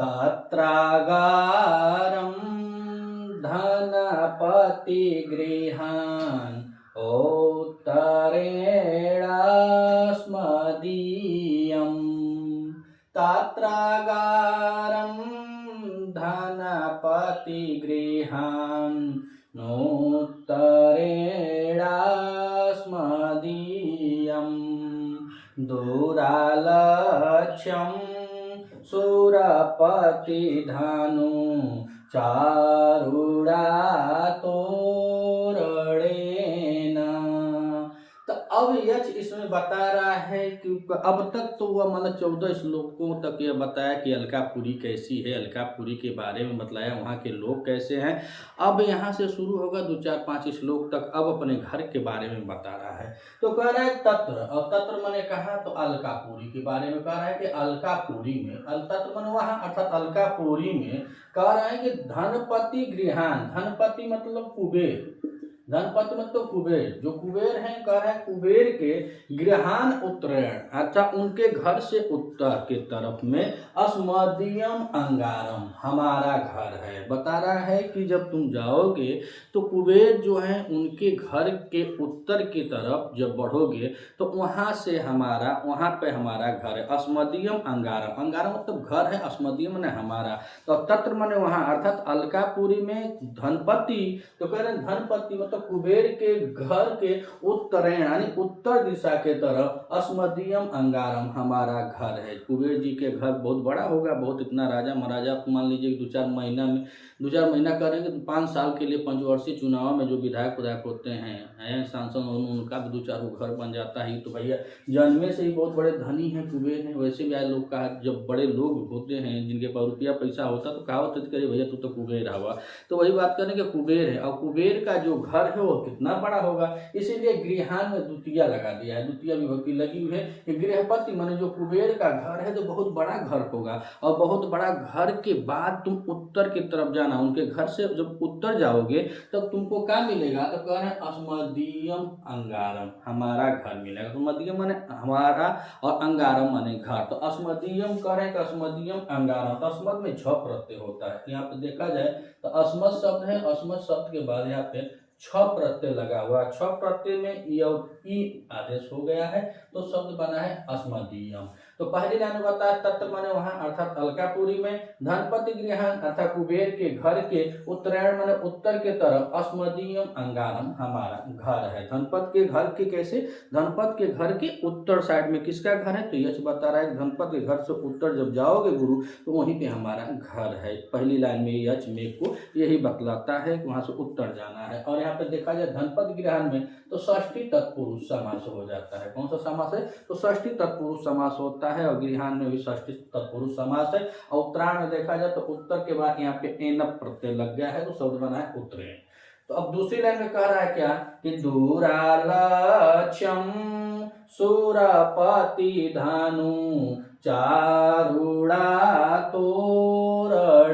तत्रागारं धनपतिगृहान् उत्तरेणास्मदीयम् तत्रागारं धनपतिगृहान् नोत्तरेणास्मदीयम् दूरालक्ष्यं सुरपतिधनु चारुणातोरणेन। तो अब यक्ष इसमें बता रहा है कि अब तक तो वह मतलब 14 श्लोकों तक यह बताया कि अलकापुरी कैसी है, अलकापुरी के बारे में बतलाया, वहाँ के लोग कैसे हैं। अब यहाँ से शुरू होगा 2 4 5 श्लोक तक अब अपने घर के बारे में बता रहा है। तो कह रहा है तत्र, और तत्र मैंने कहा तो अलकापुरी के बारे में कह रहा है कि अलकापुरी में, तत्र मैंने वहाँ अर्थात अलकापुरी में कह रहा है कि धनपति गृहान, धनपति मतलब कुबेर, धनपति मतलब कुबेर, जो कुबेर हैं कह रहे हैं कुबेर के गृहान उत्तरायण, अच्छा उनके घर से उत्तर के तरफ में अस्मदीयम अंगारम हमारा घर है। बता रहा है कि जब तुम जाओगे तो कुबेर जो है उनके घर के उत्तर की तरफ जब बढ़ोगे तो वहाँ से हमारा, वहाँ पे हमारा घर है। अस्मदीयम अंगारम, अंगारम मतलब घर है, अस्मदीयम ने हमारा, तो तत्र माने वहाँ अर्थात अलकापुरी में धनपति, तो कह रहे हैं धनपति मतलब कुबेर के घर के उत्तरेण यानी उत्तर दिशा के तरफ अस्मदीयम अंगारम हमारा घर है। कुबेर जी के घर बहुत बड़ा होगा, बहुत इतना राजा महाराजा मान लीजिए 2 4 महीना में 2 4 महीना करेंगे तो 5 साल के लिए पंचवर्षीय चुनाव में जो विधायक होते हैं सांसद, उनका भी 2 4 घर बन जाता है। तो भैया जन्मे से ही बहुत बड़े धनी हैं कुबेर हैं। वैसे भी आज लोग कहा जब बड़े लोग होते हैं जिनके पास रुपया पैसा होता तो कहावत करे भैया तू तो कुबेर हवा, तो वही बात करें कि कुबेर है और कुबेर का जो घर है वो कितना बड़ा होगा, इसीलिए गृहान में द्वितीया लगा दिया है, द्वितीया विभक्ति लगी हुई है कि गृहपति माने जो कुबेर का घर है तो बहुत बड़ा घर होगा, और बहुत बड़ा घर के बाद तुम उत्तर की तरफ जाना, उनके घर से जब उत्तर जाओगे तब तो तुमको क्या मिलेगा, तो कह रहे हैं अस्मदीयम अंगारम हमारा घर मिलेगा। अस्मदीयम माने हमारा और अंगारम माने घर, तो अस्मदीयम कह रहे हैं कि अस्मदीयम अंगारम, तो अस्मद में झ प्रत्यय होता है। यहाँ पे देखा जाए तो अस्मद शब्द है, अस्मद शब्द के बाद यहाँ पे छ प्रत्यय लगा हुआ, छ प्रत्यय में ई आदेश हो गया है तो शब्द बना है अस्मदीयम। तो पहली लाइन में बताया तत्व माने वहां अर्थात अलकापुरी में धनपति गृहान अर्थात कुबेर के घर के उत्तरायण माने उत्तर के तरफ अस्मदीयम अंगारम हमारा घर है। धनपत के घर के कैसे, धनपत के घर के उत्तर साइड में किसका घर है, तो यश बता रहा है धनपत के घर से उत्तर जब जाओगे गुरु तो वहीं पे हमारा घर है। पहली लाइन में यच मेघ को यही बतलाता है कि वहां से उत्तर जाना है। और यहाँ पे देखा जाए धनपत गृहान में तो षष्ठी तत्पुरुष समास हो जाता है। कौन सा समास है, तो षष्ठी तत्पुरुष समास होता है और गृहान में भी षष्ठी तत्पुरुष समास है। और उत्तरायण में देखा जाए तो उत्तर के बाद यहाँ पे एन प्रत्यय लग गया है तो शब्द बना है उत्तरायण। तो अब दूसरी लाइन में कह रहा है क्या कि दूरालक्ष्यम सुरपति धानु चारुणा तोरणेन,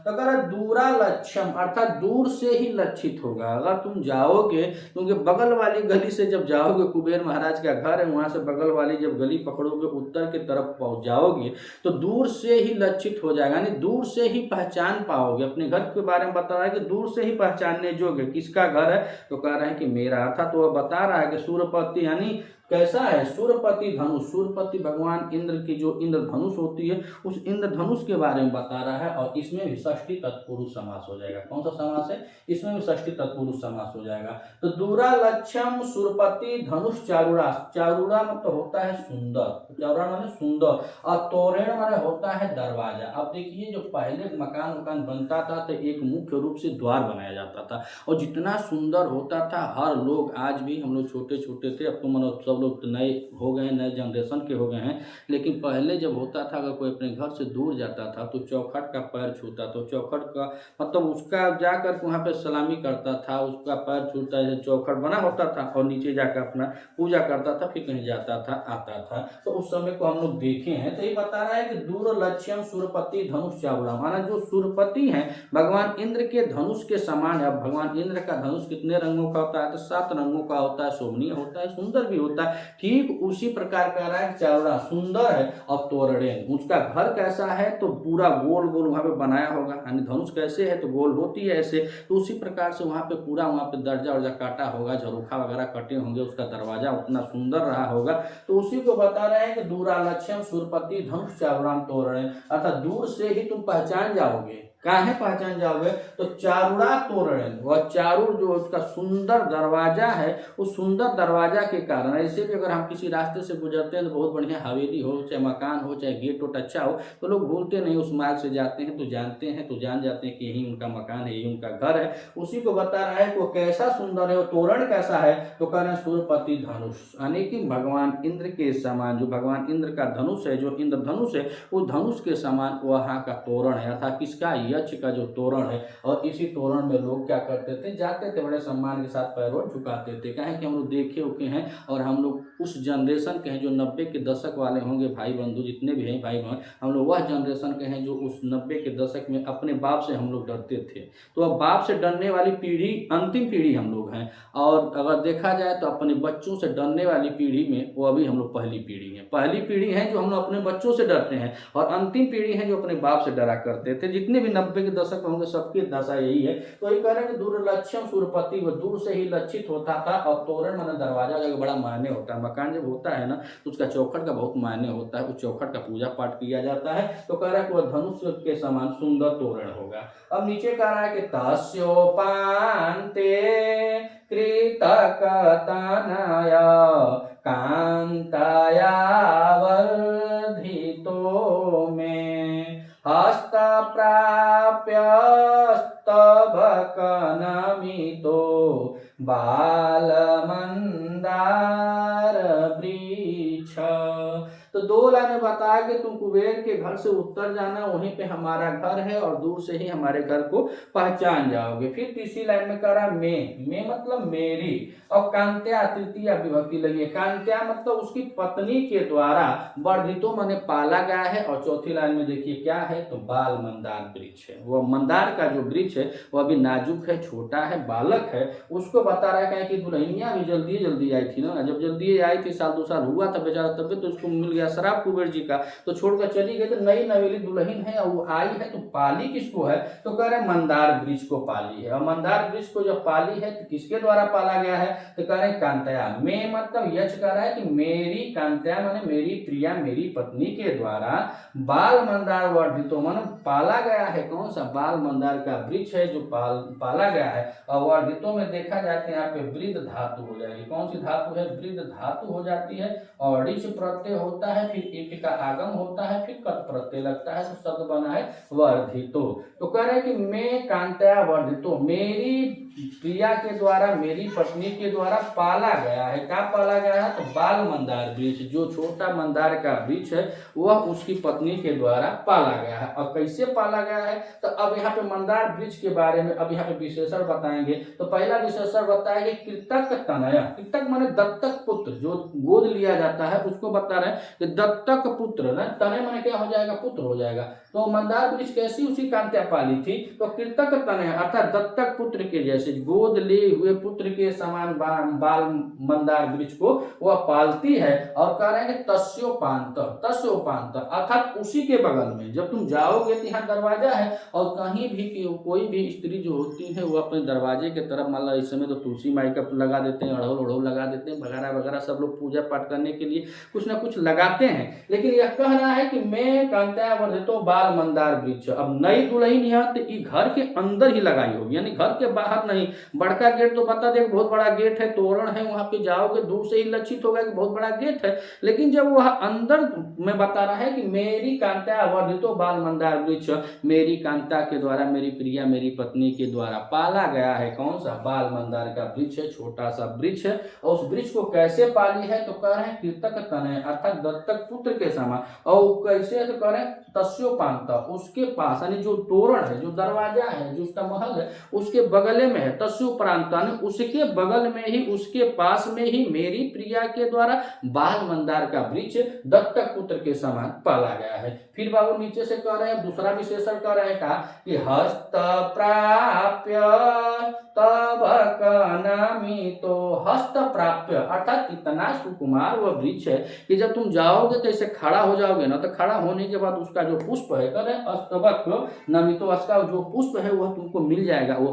तो अगर दूरालक्ष्यम अर्थात दूर से ही लक्षित होगा। अगर तुम जाओगे क्योंकि बगल वाली गली से जब जाओगे, कुबेर महाराज का घर है वहां से बगल वाली जब गली पकड़ोगे उत्तर की तरफ पहुंच जाओगे तो दूर से ही लक्षित हो जाएगा, यानी दूर से ही पहचान पाओगे। अपने घर के बारे में बता रहा है कि दूर से ही पहचानने जोगे किसका घर है, तो कह रहे हैं कि मेरा, अर्थात तो वह बता रहा है कि सूर्यपति यानी कैसा है, सूर्यपति धनुष, सूर्यपति भगवान इंद्र की जो इंद्रधनुष होती है उस इंद्रधनुष के बारे में बता रहा है। और इसमें भी षष्ठी तत्पुरुष समास हो जाएगा। कौन सा समास है, इसमें भी षष्ठी तत्पुरुष समास हो जाएगा। तो दूरालक्ष्यम सूर्यपति धनुष चारुणा, चारुणा मतलब होता है सुंदर, चारुणा माने सुंदर, और तोरण माने होता है दरवाजा। अब देखिए जो पहले मकान बनता था तो एक मुख्य रूप से द्वार बनाया जाता था और जितना सुंदर होता था हर लोग, आज भी हम लोग छोटे छोटे थे, अब तो मतलब लोग तो नए हो गए, नए जनरेशन के हो गए हैं, लेकिन पहले जब होता था अगर कोई अपने घर से दूर जाता था तो चौखट का पैर छूता, तो चौखट का मतलब उसका जाकर वहाँ पे सलामी करता था, उसका पैर छूता है, चौखट बना होता था और नीचे जाकर अपना पूजा करता था, फिर कहीं जाता था आता था। तो उस समय को हम लोग देखे हैं। तो ये बता रहा है कि दूरलक्ष्यम सूर्यपति धनुष चारुणा, माना जो सूर्यपति हैं भगवान इंद्र के धनुष के समान है। अब भगवान इंद्र का धनुष कितने रंगों का होता है, तो 7 रंगों का होता है, शोभनीय होता है, सुंदर भी होता है। है, ठीक उसी प्रकार कह रहा है चावड़ा सुंदर है। अब तोरणेन, उसका घर कैसा है तो पूरा गोल गोल वहां पे बनाया होगा, यानी धनुष कैसे है तो गोल होती है ऐसे, तो उसी प्रकार से वहां पे पूरा वहां पे दर्जा वर्जा काटा होगा, झरोखा वगैरह कटे होंगे, उसका दरवाजा उतना सुंदर रहा होगा। तो उसी को बता रहे हैं कि दूरालक्ष्यम सुरपति धनुष चारुणाम तोरण, अर्थात दूर से ही तुम पहचान जाओगे। काहे पहचान जाओगे तो चारुड़ा तोरण, वह चारुर जो उसका सुंदर दरवाजा है, उस सुंदर दरवाजा के कारण। ऐसे भी अगर हम किसी रास्ते से गुजरते हैं तो बहुत बढ़िया हवेली हो, चाहे मकान हो, चाहे गेट हो अच्छा हो, तो लोग भूलते नहीं, उस मार्ग से जाते हैं तो जानते हैं, तो जान जाते हैं कि यही उनका मकान है, यही उनका घर है। उसी को बता रहा है वो कैसा सुंदर है, वो तोरण कैसा है तो कह रहे हैं सूर्यपति धनुष, यानी कि भगवान इंद्र के समान, जो भगवान इंद्र का धनुष है, जो इंद्र धनुष है, उस धनुष के समान वहां का तोरण है, अर्थात किसका, यक्ष का जो तोरण है। और इसी तोरण में लोग क्या करते थे, जाते थे बड़े सम्मान के साथ पैरों झुकाते थे। क्या है कि हम लोग देखे उके हैं और हम लोग उस जनरेशन के हैं जो 90 के दशक वाले होंगे, भाई बंधु जितने भी हैं भाई बहन, हम लोग वह जनरेशन के हैं जो उस 90 के दशक में अपने बाप से हम लोग डरते थे। तो अब बाप से डरने वाली पीढ़ी अंतिम पीढ़ी हम लोग हैं, और अगर देखा जाए तो अपने बच्चों से डरने वाली पीढ़ी में वो अभी हम लोग पहली पीढ़ी है। पहली पीढ़ी है जो हम लोग अपने बच्चों से डरते हैं, और अंतिम पीढ़ी है जो अपने बाप से डरा करते थे। जितने भी 90 के दशक में होंगे सबकी दशा यही है। तो ये कह रहे हैं कि दूरलक्ष्यम सूर्यपति, वो दूर से ही लक्षित होता था। और तोरण माने दरवाजा का बड़ा मायने होता है, मकान जब होता है ना तो उसका चौखट का बहुत मायने होता है, उस चौखट का पूजा पाठ किया जाता है। तो कह रहा है कि वह धनुष के समान सुंदर तोरण होगा। अब नीचे कह रहा है कि तस्योपान्ते कृतकतनय कांताया वर्धितो में हस्त प्राप्यस्तभकनमितो बालमंदार वृक्ष। तो दो लाइनें बताया कि तुम कुबेर के घर से उत्तर जाना, वहीं पे हमारा घर है, और दूर से ही हमारे घर को पहचान जाओगे। फिर तीसरी लाइन में कह रहा मैं मतलब मेरी, और कांत्या तृतीया विभक्ति लगी है। कांत्या मतलब उसकी पत्नी के द्वारा, वर्धितो माने पाला गया है। और चौथी लाइन में देखिए क्या है तो बाल मंदार वृक्ष है। वह मंदार का जो वृक्ष है वह अभी नाजुक है, छोटा है, बालक है। उसको बता रहा है कि दुल्हनिया भी जल्दी जल्दी आई थी ना, जब जल्दी आई थी, साल 2 साल हुआ था बेचारा, तब तो उसको मिल गया शराब कुबेर जी का, तो छोड़कर चली गई। तो नई नवेली दुल्हन है और वो आई है, तो पाली किसको है तो कह रहे मंदार वृक्ष को पाली है। और मंदार वृक्ष को जब पाली है तो किसके द्वारा पाला गया है तो कह रहे कांतया। मैं मतलब यश कह रहा है कि मेरी कांतया माने मेरी प्रिया, मेरी पत्नी के द्वारा बाल मंदार वर्धितो माने पाला गया है। कौन सा बाल मंदार का वृक्ष है जो पाला गया है। और वर्धितो में देखा जाता है यहाँ पे वृद्ध धातु हो जाएगी। कौन सी धातु है, वृद्ध धातु हो जाती है। और ऋच प्रत्यय होता है, फिर इट का आगम होता है, फिर कत प्रत्यय लगता है, तो शब्द बना है वर्धितो। तो कह रहे कि मैं कांतया वर्धितो, मेरी प्रिया के द्वारा, मेरी पत्नी के द्वारा पाला गया है। क्या पाला गया है तो बाल मंदार वृक्ष, जो छोटा मंदार का वृक्ष है वह उसकी पत्नी के द्वारा पाला गया है। और कैसे पाला गया है तो अब यहाँ पे मंदार वृक्ष के बारे में अब यहाँ पे विशेषण बताएंगे। तो पहला विशेषण बताएंगे कृतक तनया। कृतक माने दत्तक पुत्र, जो गोद लिया जाता है उसको बता रहे हैं कि दत्तक पुत्र ना, तनय माने क्या हो जाएगा, पुत्र हो जाएगा। तो मंदार वृक्ष कैसी उसी कांत्या पाली थी, तो कृतक तनय अर्थात दत्तक पुत्र के जैसे, गोद ले हुए पुत्र के समान बाल मंदार वृक्ष को वह पालती है। और कह रहे हैं कि तस्योपांत, तस्योपांत अर्थात उसी के बगल में जब तुम जाओगे तो यहाँ दरवाजा है, और कहीं भी कोई भी स्त्री जो होती है वो अपने दरवाजे के तरफ, मान लो इस समय तो तुलसी माई का लगा देते हैं, अड़हुल अड़हुल लगा देते हैं, वगैरह वगैरह सब लोग पूजा पाठ करने के लिए कुछ ना कुछ लगाते हैं। लेकिन यह कह रहा है कि मैं कांत्या वर्धितो बाल मंदार वृक्ष। अब नई दुल्हन यहाँ तो घर के अंदर ही लगाई होगी, यानी घर के बाहर नहीं। बड़का गेट तो बता दे बहुत बड़ा गेट है, तोरण है, वहां पे जाओगे दूर से ही लक्षित होगा कि बहुत बड़ा गेट है। लेकिन जब वह अंदर में बता रहा है कि मेरी कांता वर्धितो बाल मंदार वृक्ष, मेरी कांता के द्वारा, मेरी प्रिया, मेरी पत्नी के द्वारा पाला गया है। कौन सा बाल मंदार का वृक्ष है, छोटा सा वृक्ष है। और उस वृक्ष को कैसे पाली है तो कह रहे हैं कृतक तनय अर्थात दत्तक दत्तक पुत्र के समान। और कैसे तो करें, तस्योपांत, उसके पास यानी जो तोरण है, जो दरवाजा है, जो उसका महल है, उसके बगले में है। तस्योपरांत यानी उसके बगल में ही, उसके पास में ही मेरी प्रिया के द्वारा बाल मंदार का वृक्ष दत्तक पुत्र के समान पाला गया है। फिर बाबू नीचे से कह रहे हैं, दूसरा विशेषण कह रहे हैं का कि हस्त प्राप्य तब नमितो। हस्त प्राप्य अर्थात इतना सुकुमार वह वृक्ष है कि जब तुम जाओगे तो ऐसे खड़ा हो जाओगे ना, तो खड़ा होने के बाद उसका जो पुष्प है, कह रहे अस्तबक नमितो, उसका जो पुष्प है वह तुमको मिल जाएगा। वह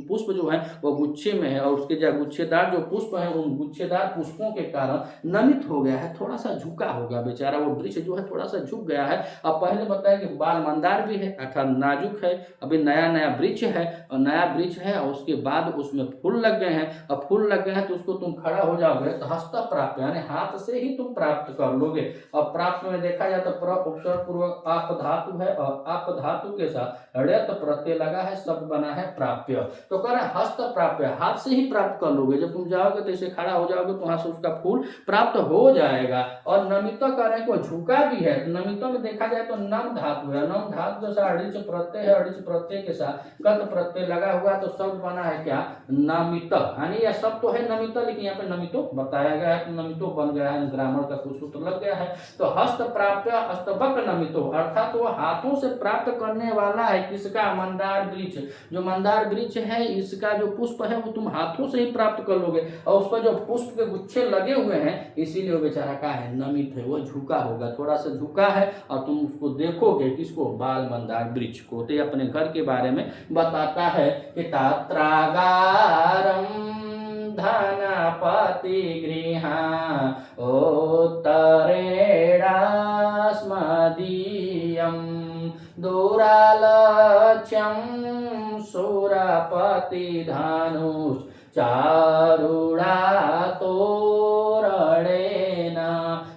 पुष्प जो है वह गुच्छे में है, और उसके जो गुच्छेदार जो पुष्प है, उन गुच्छेदार पुष्पों के कारण नमित हो गया है, थोड़ा सा झुका होगा बेचारा वो वृक्ष जो है, थोड़ा सा झुक गया है। अब पहले बताया कि बाल मंदार भी है अर्थात नाजुक है, अभी नया नया वृक्ष है, और नया वृक्ष है और उसके बाद उसमें फूल लग गए हैं, और फूल लग गए हैं तो उसको तुम खड़ा हो जाओगे तो हस्त प्राप्त यानी हाथ से ही तुम प्राप्त कर लोगे। और प्राप्त में देखा जाए तो उपसर्ग पूर्वक आप धातु है, और आप धातु के साथ ऋत प्रत्यय लगा है, शब्द बना है प्राप्य। तो कह रहे हस्त प्राप्य, हाथ से ही प्राप्त कर लोगे। जब तुम जाओगे तो ऐसे खड़ा हो जाओगे तो वहां से उसका फूल प्राप्त हो जाएगा। और नमितो कह रहे को झुका भी है, तो नमितो में देखा जाए तो नम धातु है, नम धातु के साथ अड़िच प्रत्यय है, अड़िच प्रत्यय के साथ कत प्रत्यय लगा हुआ, तो शब्द बना है क्या, नमित। यानी यह शब्द तो है नमित, लेकिन यहाँ पे नमितो बताया गया है, तो नमितो बन गया है, ग्रामर का कुछ सूत्र लग गया है। तो हस्त प्राप्य अस्तबक नमितो अर्थात वो हाथों से प्राप्त करने वाला है। किसका, मंदार वृक्ष। जो मंदार वृक्ष है इसका जो पुष्प है वो तुम हाथों से ही प्राप्त कर लोगे, और उस पर जो पुष्प के गुच्छे लगे हुए हैं इसीलिए वो बेचारा का है, नमित है, वो झुका होगा, थोड़ा सा झुका है, और तुम उसको देखोगे किसको, बाल मंदार वृक्ष को। तो अपने घर के बारे में बताता है कि तात्रागारम धनपति गृहा उत्तरेणास्मदीयं दूरालक्ष्यं सुरपति धनुष चारुणातोरणेन।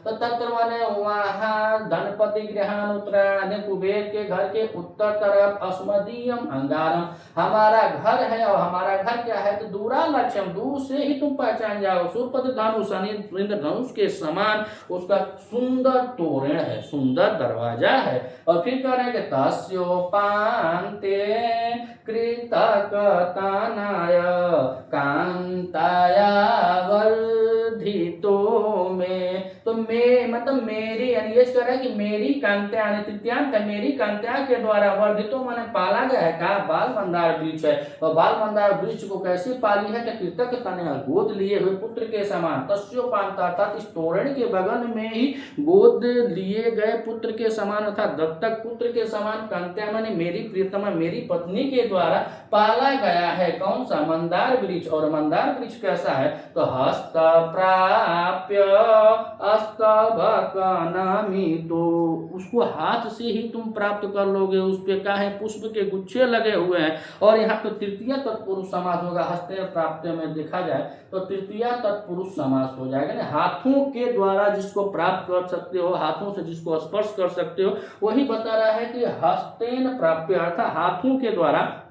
तो तत्र माने वहाँ धनपति गृहान उत्तरायण कुबेर के घर के उत्तर तरफ अस्मदीयम अंगारम हमारा घर है, और हमारा घर क्या है, तो दूरा लक्ष्यम दूर से ही तुम पहचान जाओ, सुरपति धनुष धनुष के समान उसका सुंदर तोरण है, सुंदर दरवाजा है। और फिर कह रहे हैं कि तस्योपान्ते कृतकतानाय कांताया वर्धितो में। तो मतलब मेरी यानी ये कह रहा है कि मेरी कांत्या यानी तृतीयांत मेरी कांत्या के द्वारा वर्धितो माने पाला गया है का बाल मंदार वृक्ष है। और बाल मंदार वृक्ष को कैसे पाली है, कि कृतक तनया गोद लिए हुए पुत्र के समान, तस्योपांत अर्थात इस तोरण के बगल में ही गोद लिए गए पुत्र के समान अर्थात दत्तक पुत्र के समान, कांत्या माने मेरी प्रियतमा मेरी पत्नी के द्वारा पाला गया है। कौन सा, मंदार वृक्ष। और मंदार वृक्ष कैसा है, तो हस्त प्राप्य अस्तबक नमितो उसको हाथ से ही तुम प्राप्त कर लोगे। उस पे क्या है, पुष्प के गुच्छे लगे हुए हैं। और यहाँ पे तृतीय तत्पुरुष समास होगा, हस्ते प्राप्त में देखा जाए तो तृतीय तत्पुरुष समास हो जाएगा ना। हाथों के द्वारा जिसको प्राप्त कर सकते हो, हाथों से जिसको स्पर्श कर सकते हो, वही बता रहा है कि हस्तेन प्राप्य अर्थात हाथों के द्वारा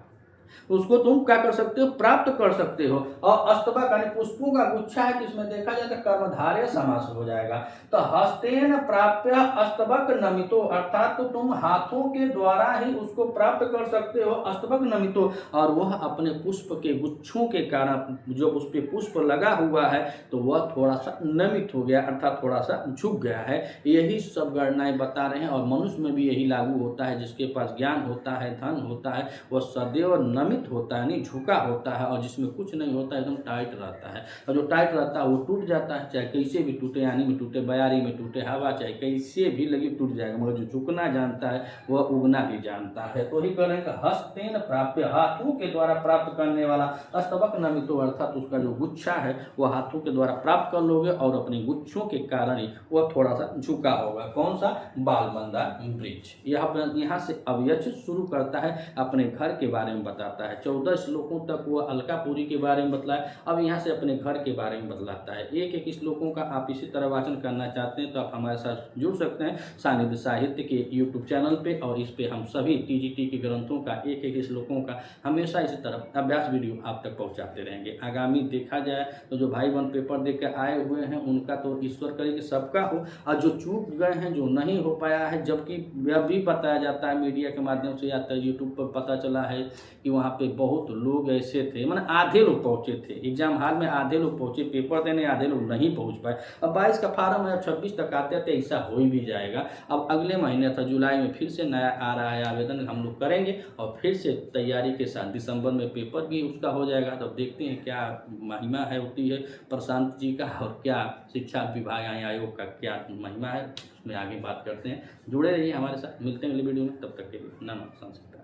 उसको तुम क्या कर सकते हो, प्राप्त कर सकते हो। और अस्तबक यानी पुष्पों का गुच्छा है, इसमें देखा जाए तो कर्मधारय समास हो जाएगा। तो हस्तेन प्राप्य अस्तबक नमितो अर्थात तो तुम हाथों के द्वारा ही उसको प्राप्त कर सकते हो, अस्तबक नमितो। और वह अपने पुष्प के गुच्छों के कारण जो उस पे पुष्प लगा हुआ है तो वह थोड़ा सा नमित हो गया अर्थात थोड़ा सा झुक गया है। यही सब गणनाएं बता रहे हैं, और मनुष्य में भी यही लागू होता है। जिसके पास ज्ञान होता है, धन होता है, वह सदैव नमित होता है, नहीं झुका होता है। और जिसमें कुछ नहीं होता है, एकदम टाइट रहता है। और जो टाइट रहता है वो टूट जाता है, चाहे कैसे भी टूटे, यानी में टूटे, बयारी में टूटे, हवा चाहे कैसे भी लगी टूट जाएगा। मगर जो झुकना जानता है वह उगना भी जानता है। तो ही करें कि हस्तेन प्राप्य हाथों के द्वारा प्राप्त करने वाला, अस्तबक नमितो अर्थात उसका जो गुच्छा है वह हाथों के द्वारा प्राप्त कर लोगे, और अपने गुच्छों के कारण ही वह थोड़ा सा झुका होगा। कौन सा, बाल मंदार वृक्ष। यहाँ से अव्यच शुरू करता है, अपने घर के बारे में बता बताता है। 14 श्लोकों तक वो अलकापुरी के बारे में बतलाया। अब यहाँ से अपने घर के बारे में बतलाता है। एक एक श्लोकों का आप इसी तरह वाचन करना चाहते हैं तो आप हमारे साथ जुड़ सकते हैं सानिध्य साहित्य के यूट्यूब चैनल पे, और इस पे हम सभी टीजीटी के ग्रंथों का एक एक श्लोकों का हमेशा इसी तरह अभ्यास वीडियो आप तक पहुंचाते रहेंगे। आगामी देखा जाए तो जो भाई बहन पेपर दे के आए हुए हैं उनका तो ईश्वर करे कि सबका हो, और जो चूक गए हैं, जो नहीं हो पाया है, जबकि यह भी बताया जाता है मीडिया के माध्यम से या तो यूट्यूब पर पता चला है कि वहाँ पे बहुत लोग ऐसे थे, माने आधे लोग पहुँचे थे एग्जाम हॉल में, आधे लोग पहुँचे पेपर देने, आधे लोग नहीं पहुँच पाए। अब 22 का फार्म है, 26 तक आते थे, ऐसा हो भी जाएगा। अब अगले महीने था जुलाई में फिर से नया आ रहा है आवेदन, हम लोग करेंगे और फिर से तैयारी के साथ दिसंबर में पेपर भी उसका हो जाएगा। तो देखते हैं क्या महिमा है होती है प्रशांत जी का, और क्या शिक्षा विभाग आयोग का क्या महिमा है, उसमें आगे बात करते हैं। जुड़े रहिए हमारे साथ, मिलते हैं अगले वीडियो में, तब तक के लिए नमः संस्कृत।